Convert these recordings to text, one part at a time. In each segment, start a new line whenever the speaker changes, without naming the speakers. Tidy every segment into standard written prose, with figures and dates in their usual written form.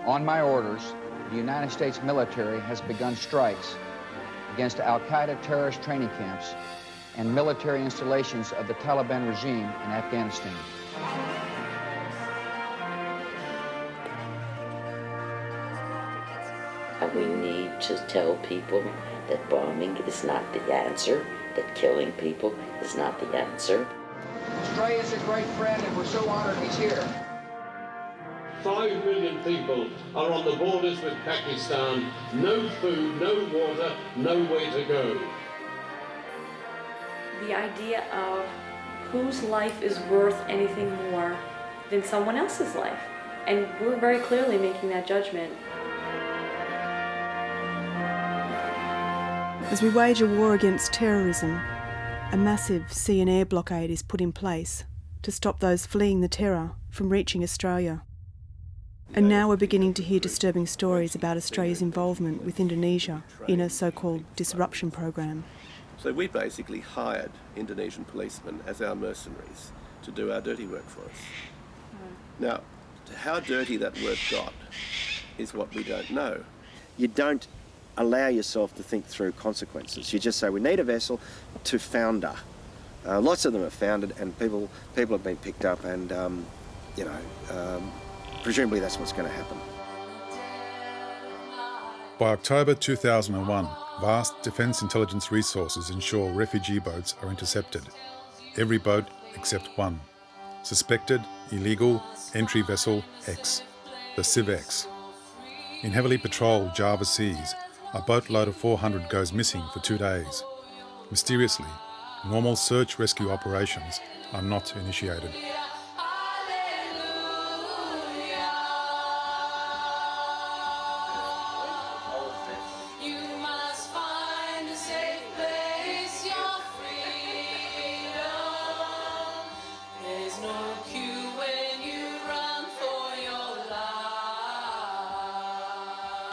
On my orders, the United States military has begun strikes against Al-Qaeda terrorist training camps and military installations of the Taliban regime in Afghanistan.
We need to tell people that bombing is not the answer, that killing people is not the answer.
Australia's a great friend, and we're so honored he's here.
5 million people are on the borders with Pakistan. No food, no water, no way to go.
The idea of whose life is worth anything more than someone else's life. And we're very clearly making that judgment.
As we wage a war against terrorism, a massive sea and air blockade is put in place to stop those fleeing the terror from reaching Australia. And now we're beginning to hear disturbing stories about Australia's involvement with Indonesia in a so-called disruption program.
So we basically hired Indonesian policemen as our mercenaries to do our dirty work for us. Now, how dirty that work got is what we don't know.
You don't allow yourself to think through consequences. You just say, we need a vessel to founder. Lots of them are foundered, and people have been picked up, and presumably that's what's going to happen.
By October 2001, vast defence intelligence resources ensure refugee boats are intercepted. Every boat except one. Suspected, illegal, entry vessel X, the SIEV X. In heavily patrolled Java seas, a boatload of 400 goes missing for 2 days. Mysteriously, normal search-rescue operations are not initiated.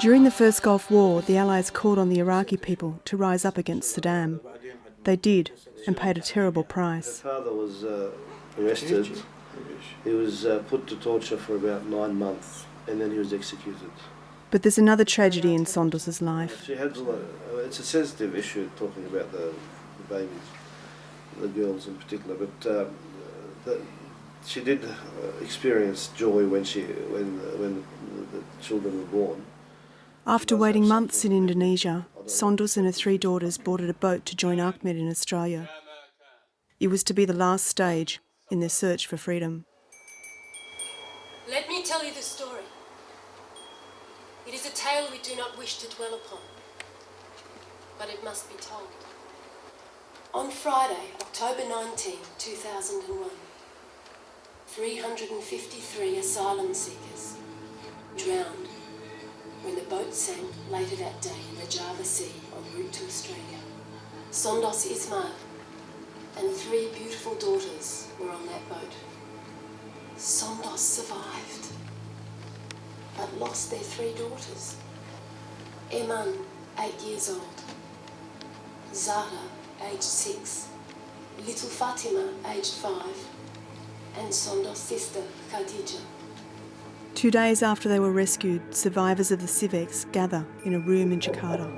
During the First Gulf War, the Allies called on the Iraqi people to rise up against Saddam. They did, and paid a terrible price.
My father was arrested. He was put to torture for about 9 months, and then he was executed.
But there's another tragedy in Sondos's life.
She had it's a sensitive issue talking about the babies, the girls in particular, but she did experience joy when the children were born.
After waiting months in Indonesia, Sondos and her 3 daughters boarded a boat to join Ahmed in Australia. It was to be the last stage in their search for freedom.
Let me tell you the story. It is a tale we do not wish to dwell upon, but it must be told. On Friday, October 19, 2001, 353 asylum seekers drowned when the boat sank later that day in the Java Sea en route to Australia. Sondos Ismail and 3 beautiful daughters were on that boat. Sondos survived, but lost their 3 daughters. Eman, 8 years old, Zahra, aged 6, little Fatima, aged 5, and Sondos' sister, Khadija.
2 days after they were rescued, survivors of the SIEV X gather in a room in Djakarta.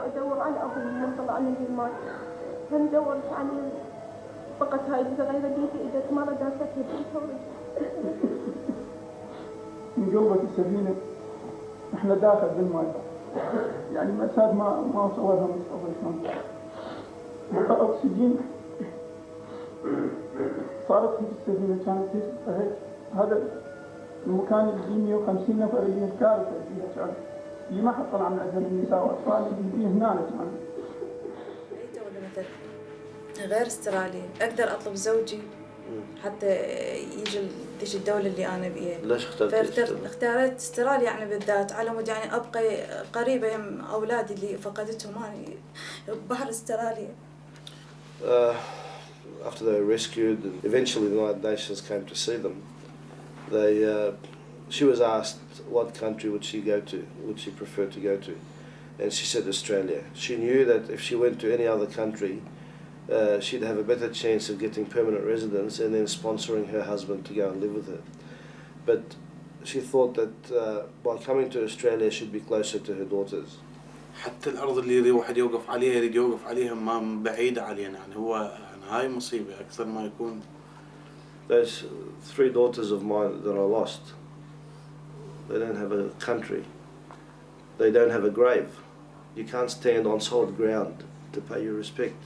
ادور على ابوي من طلعني من الماء فندور عليه فقط هاي الصغيره دي اجت مره داستها بيتها
من جوه السفينه احنا داخل بالماء يعني مساد ما صورها مصور شلون بقى اكسجين صارت في السفينه كانت هيك هذا المكان اللي فيه 150 نفر اللي كارثه فيها كانت اللي ما حد طلع من عندنا النساء واطفال اللي فيه هناك
غير استرالي اقدر اطلب زوجي حتى يجي دش الدولة اللي أنا بيها.
ليش اخترت
اختارت استراليا يعني بالذات على مود يعني أبقى قريبة من أولادي اللي فقدتهم يعني بحر استراليا.
After they were rescued, and eventually the United Nations came to see them. She was asked what country would she go to, would she prefer to go to, and she said Australia. She knew that if she went to any other country, she'd have a better chance of getting permanent residence and then sponsoring her husband to go and live with her. But she thought that by coming to Australia she'd be closer to her daughters.
حتى الأرض اللي واحد يوقف عليها يريد يوقف عليها ما بعيدة علينا يعني هو هاي مصيبة أكثر ما يكون.
Those 3 daughters of mine that are lost, they don't have a country, they don't have a grave. You can't stand on solid ground to pay your respect.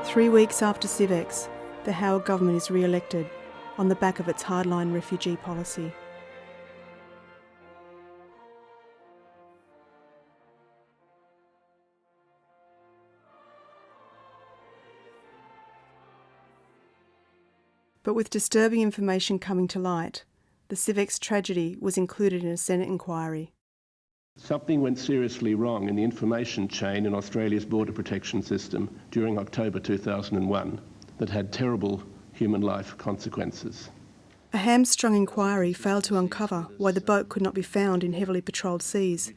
Three weeks after SIEV X, the Howard government is re-elected on the back of its hardline refugee policy. But with disturbing information coming to light, the SIEV X tragedy was included in a Senate inquiry.
Something went seriously wrong in the information chain in Australia's border protection system during October 2001 that had terrible human life consequences.
A hamstrung inquiry failed to uncover why the boat could not be found in heavily patrolled seas,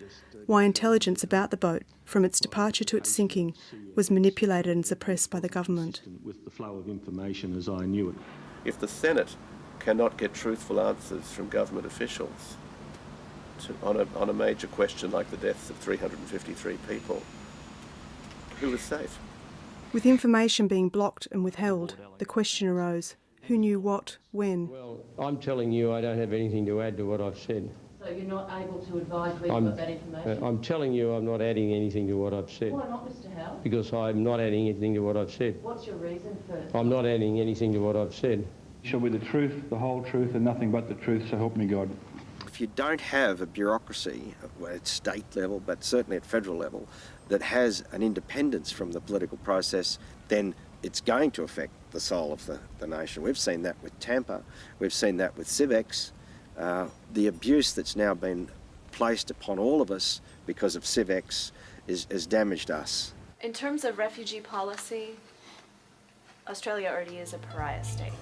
why intelligence about the boat, from its departure to its sinking, was manipulated and suppressed by the government.
With the flow of information as I knew it.
If the Senate cannot get truthful answers from government officials on a major question like the deaths of 353 people, who was safe?
With information being blocked and withheld, the question arose, who knew what, when?
Well, I'm telling you I don't have anything to add to what I've said.
So you're not able to advise where you got that information?
I'm telling you I'm not adding anything to what I've said.
Why not, Mr. Howard?
Because I'm not adding anything to what I've said.
What's your reason for...
I'm not adding anything to what I've said.
Shall be the truth, the whole truth, and nothing but the truth, so help me God.
If you don't have a bureaucracy at state level, but certainly at federal level, that has an independence from the political process, then it's going to affect the soul of the nation. We've seen that with Tampa, we've seen that with SIEV X. The abuse that's now been placed upon all of us because of SIEV X has damaged us.
In terms of refugee policy, Australia already is a pariah state.